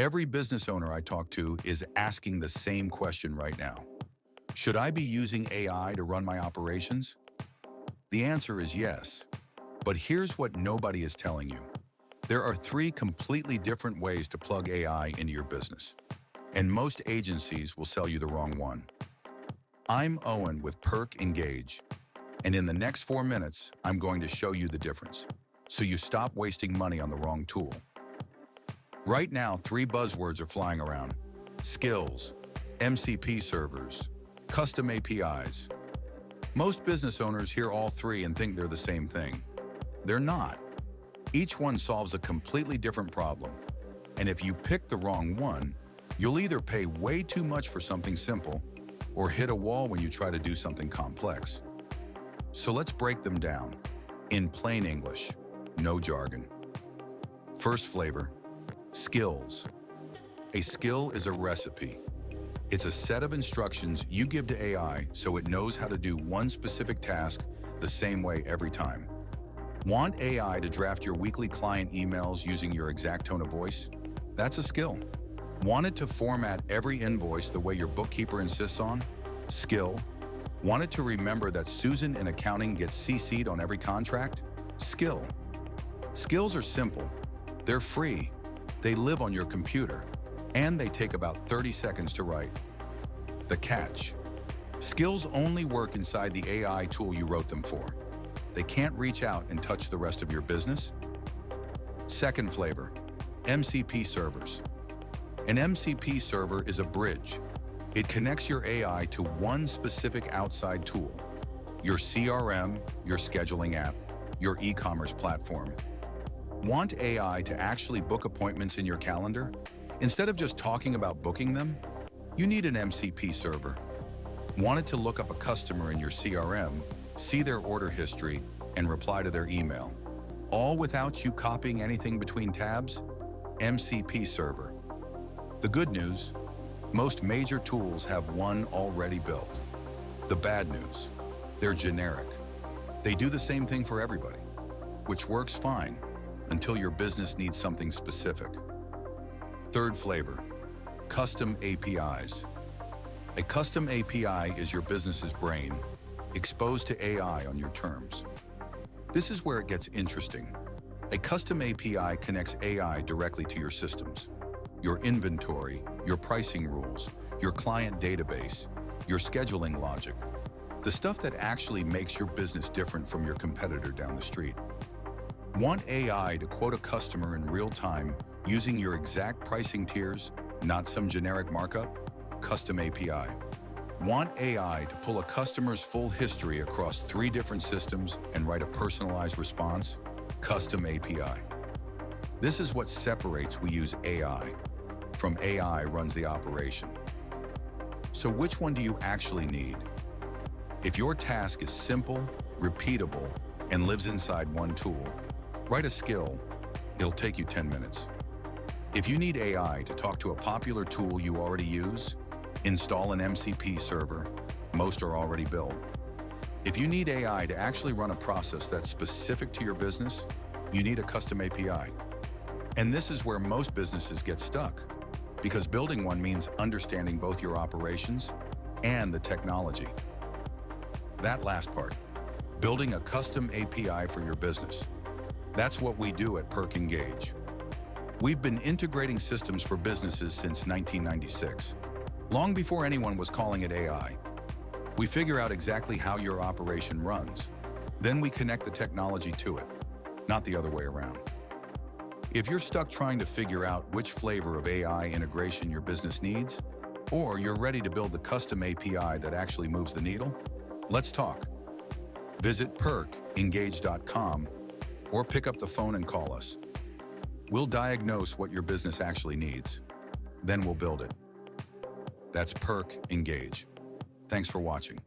Every business owner I talk to is asking the same question right now. Should I be using AI to run my operations? The answer is yes. But here's what nobody is telling you. There are three completely different ways to plug AI into your business, and most agencies will sell you the wrong one. I'm Owen with PERC Engage, and in the next 4 minutes, I'm going to show you the difference, so you stop wasting money on the wrong tool. Right now, 3 buzzwords are flying around: skills, MCP servers, custom APIs. Most business owners hear all three and think they're the same thing. They're not. Each one solves a completely different problem, and if you pick the wrong one, you'll either pay way too much for something simple or hit a wall when you try to do something complex. So let's break them down in plain English, no jargon. First flavor, skills. A skill is a recipe. It's a set of instructions you give to AI so it knows how to do one specific task the same way every time. Want AI to draft your weekly client emails using your exact tone of voice? That's a skill. Want it to format every invoice the way your bookkeeper insists on? Skill. Want it to remember that Susan in accounting gets CC'd on every contract? Skill. Skills are simple. They're free. They live on your computer, and they take about 30 seconds to write. The catch: skills only work inside the AI tool you wrote them for. They can't reach out and touch the rest of your business. Second flavor, MCP servers. An MCP server is a bridge. It connects your AI to one specific outside tool: your CRM, your scheduling app, your e-commerce platform. Want AI to actually book appointments in your calendar? Instead of just talking about booking them, you need an MCP server. Want it to look up a customer in your CRM, see their order history, and reply to their email, all without you copying anything between tabs? MCP server. The good news, most major tools have one already built. The bad news, they're generic. They do the same thing for everybody, which works fine until your business needs something specific. Third flavor, custom APIs. A custom API is your business's brain, exposed to AI on your terms. This is where it gets interesting. A custom API connects AI directly to your systems, your inventory, your pricing rules, your client database, your scheduling logic, the stuff that actually makes your business different from your competitor down the street. Want AI to quote a customer in real time using your exact pricing tiers, not some generic markup? Custom API. Want AI to pull a customer's full history across 3 different systems and write a personalized response? Custom API. This is what separates we use AI from AI runs the operation. So which one do you actually need? If your task is simple, repeatable, and lives inside one tool, write a skill. It'll take you 10 minutes. If you need AI to talk to a popular tool you already use, install an MCP server. Most are already built. If you need AI to actually run a process that's specific to your business, you need a custom API. And this is where most businesses get stuck, because building one means understanding both your operations and the technology. That last part, building a custom API for your business. That's what we do at PERC Engage. We've been integrating systems for businesses since 1996, long before anyone was calling it AI. We figure out exactly how your operation runs. Then we connect the technology to it, not the other way around. If you're stuck trying to figure out which flavor of AI integration your business needs, or you're ready to build the custom API that actually moves the needle, let's talk. Visit PERCengage.com or pick up the phone and call us. We'll diagnose what your business actually needs. Then we'll build it. That's PERC Engage. Thanks for watching.